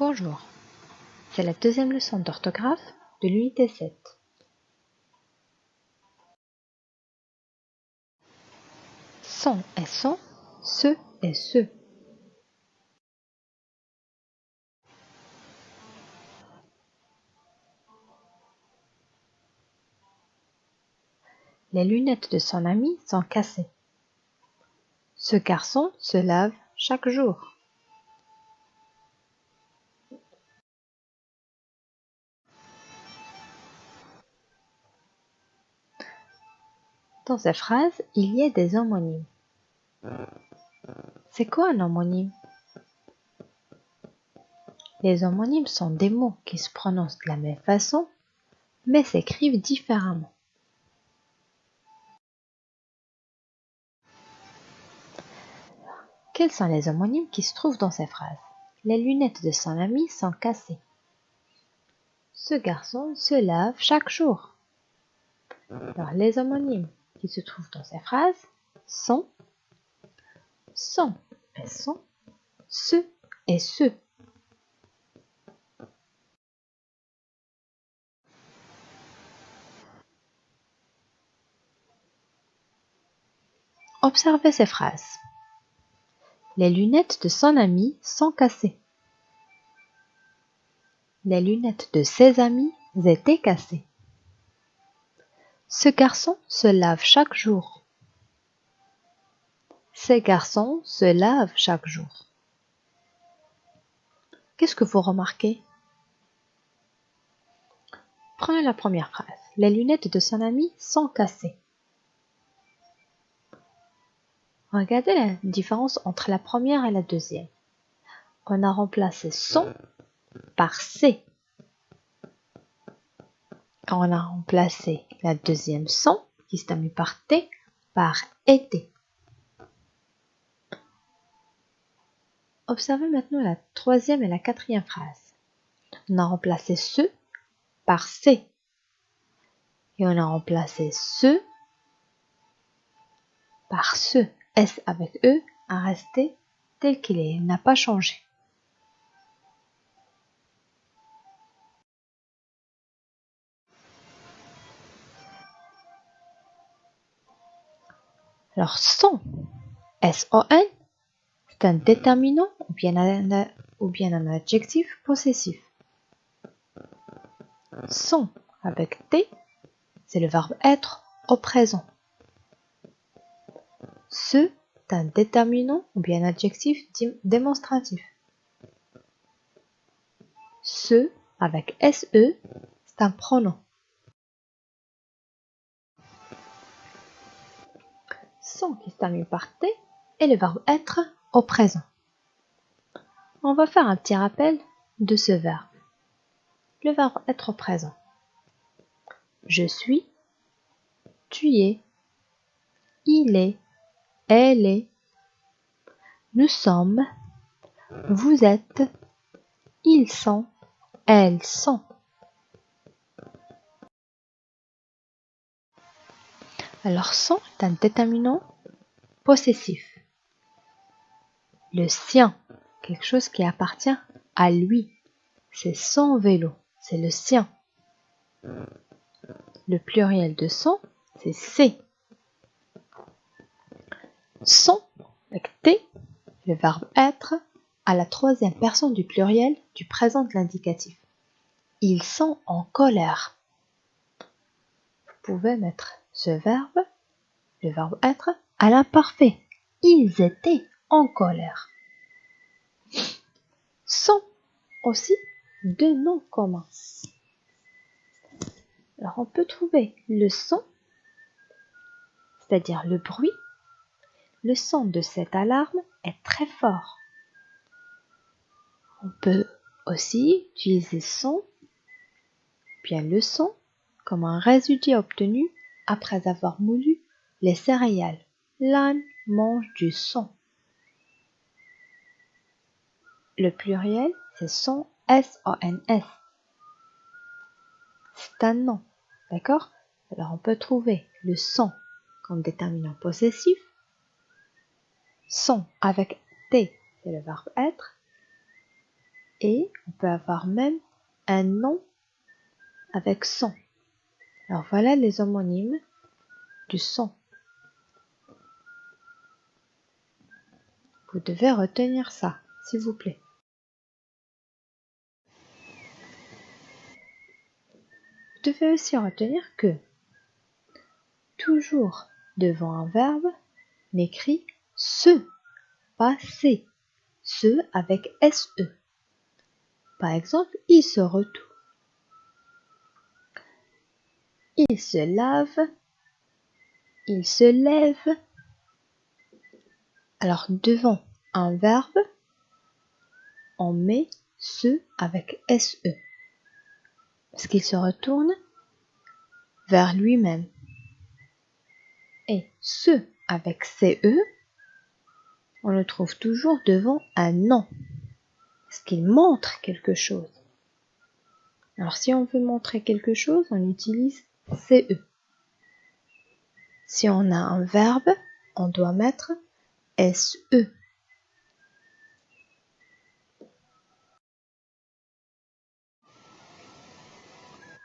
Bonjour, c'est la deuxième leçon d'orthographe de l'unité 7. Sont et sont, ce et ce. Les lunettes de son ami sont cassées. Ce garçon se lave chaque jour. Dans ces phrases, il y a des homonymes. C'est quoi un homonyme? Les homonymes sont des mots qui se prononcent de la même façon, mais s'écrivent différemment. Quels sont les homonymes qui se trouvent dans ces phrases? Les lunettes de son ami sont cassées. Ce garçon se lave chaque jour. Alors, les homonymes qui se trouvent dans ces phrases sont et sont, ce et ce. Observez ces phrases. Les lunettes de son ami sont cassées. Les lunettes de ses amis étaient cassées. Ce garçon se lave chaque jour. Ces garçons se lavent chaque jour. Qu'est-ce que vous remarquez? Prenez la première phrase. Les lunettes de son ami sont cassées. Regardez la différence entre la première et la deuxième. On a remplacé son par c'est. Quand on a remplacé la deuxième son, qui se termine par t, par été. Observez maintenant la troisième et la quatrième phrase. On a remplacé ce par c'est. Et on a remplacé ce par ce. S avec E a resté tel qu'il est, il n'a pas changé. Alors son, S-O-N, c'est un déterminant ou bien un adjectif possessif. Son avec T, c'est le verbe être au présent. Ce est un déterminant ou bien un adjectif démonstratif. Ce avec SE, c'est un pronom. Son qui se termine par T est le verbe être au présent. On va faire un petit rappel de ce verbe. Le verbe être au présent. Je suis, tu es, il est, elle est, nous sommes, vous êtes, ils sont, elles sont. Alors sont est un déterminant possessif. Le sien, quelque chose qui appartient à lui. C'est son vélo, c'est le sien. Le pluriel de son, c'est c'est. Sont, avec T, le verbe être, à la troisième personne du pluriel du présent de l'indicatif. Ils sont en colère. Vous pouvez mettre ce verbe, le verbe être, à l'imparfait. Ils étaient en colère. Sont aussi deux noms communs. Alors on peut trouver le son, c'est-à-dire le bruit. Le son de cette alarme est très fort. On peut aussi utiliser son, bien le son, comme un résidu obtenu après avoir moulu les céréales. L'âne mange du son. Le pluriel, c'est son, S-O-N-S. C'est un nom, d'accord? Alors on peut trouver le son comme déterminant possessif. Son avec T, c'est le verbe être. Et on peut avoir même un nom avec son. Alors voilà les homonymes du son. Vous devez retenir ça, s'il vous plaît. Vous devez aussi retenir que toujours devant un verbe, on écrit se, pas c'est. Se avec SE. Par exemple, il se retourne. Il se lave. Il se lève. Alors, devant un verbe, on met se avec SE. Parce qu'il se retourne vers lui-même. Et ce avec CE, on le trouve toujours devant un nom. Parce qu'il montre quelque chose. Alors, si on veut montrer quelque chose, on utilise CE. Si on a un verbe, on doit mettre SE.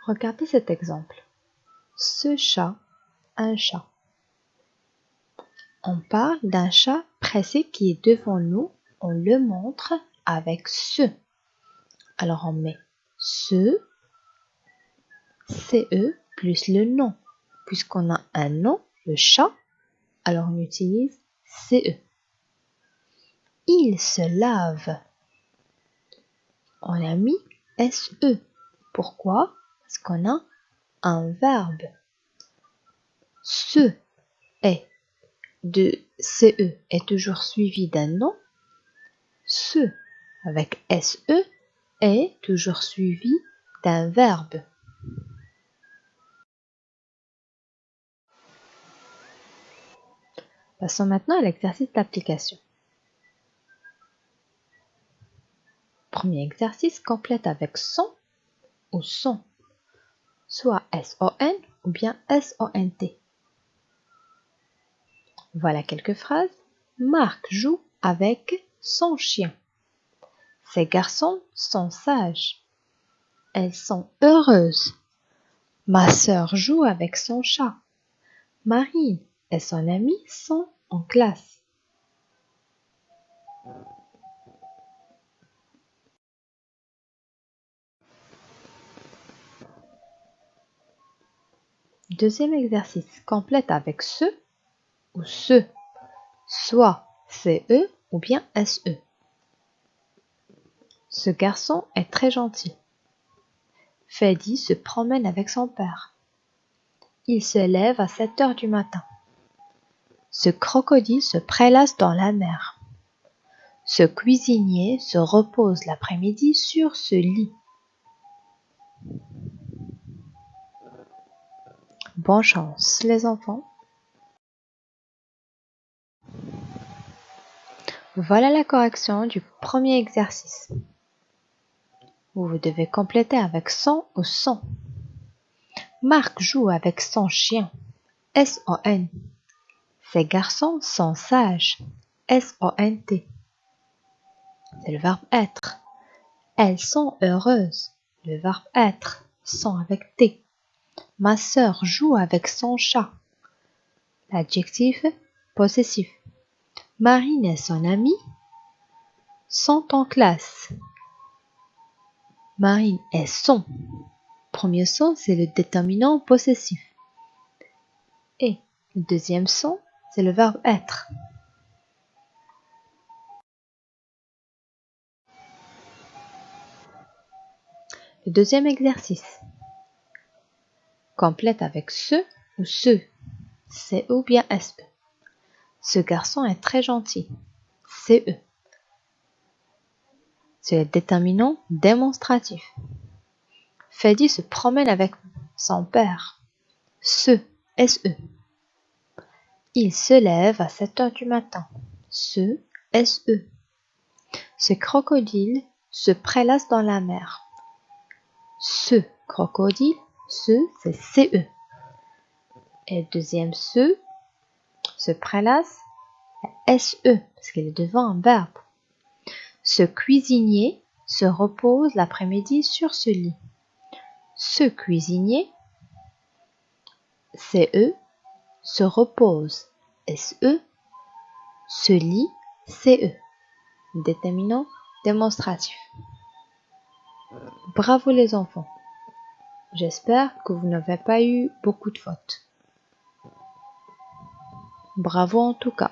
Regardez cet exemple. Ce chat, un chat. On parle d'un chat pressé qui est devant nous. On le montre avec ce. Alors on met ce, CE plus le nom. Puisqu'on a un nom, le chat, alors on utilise CE. Il se lave. On a mis SE. Pourquoi? Parce qu'on a un verbe. Ce est de CE est toujours suivi d'un nom. Ce avec SE est toujours suivi d'un verbe. Passons maintenant à l'exercice d'application. Premier exercice, complète avec son ou son, soit S-O-N ou bien S-O-N-T. Voilà quelques phrases. Marc joue avec son chien. Ces garçons sont sages. Elles sont heureuses. Ma sœur joue avec son chat. Marine et son amie sont en classe. Deuxième exercice, complète avec ce ou ce, soit CE ou bien SE. Ce garçon est très gentil. Freddy se promène avec son père. Il se lève à 7 heures du matin. Ce crocodile se prélasse dans la mer. Ce cuisinier se repose l'après-midi sur ce lit. Bonne chance, les enfants. Voilà la correction du premier exercice. Vous devez compléter avec son ou son. Marc joue avec son chien. S-O-N. Ces garçons sont sages. S-O-N-T. C'est le verbe être. Elles sont heureuses. Le verbe être. Sont avec T. Ma sœur joue avec son chat. L'adjectif possessif. Marine et son amie sont en classe. Marine et son. Premier son, c'est le déterminant possessif. Et le deuxième son, c'est le verbe être. Le deuxième exercice. Complète avec ce ou ce. CE ou bien SE. Ce garçon est très gentil. CE. C'est le déterminant démonstratif. Freddy se promène avec son père. SE. Il se lève à 7 heures du matin. SE. Ce crocodile se prélasse dans la mer. Ce crocodile, c'est CE. Et le deuxième se prélasse, SE, parce qu'il est devant un verbe. Ce cuisinier se repose l'après-midi sur ce lit. Ce cuisinier, CE, se repose, SE, ce lit, CE. Déterminant démonstratif. Bravo les enfants. J'espère que vous n'avez pas eu beaucoup de fautes. Bravo en tout cas.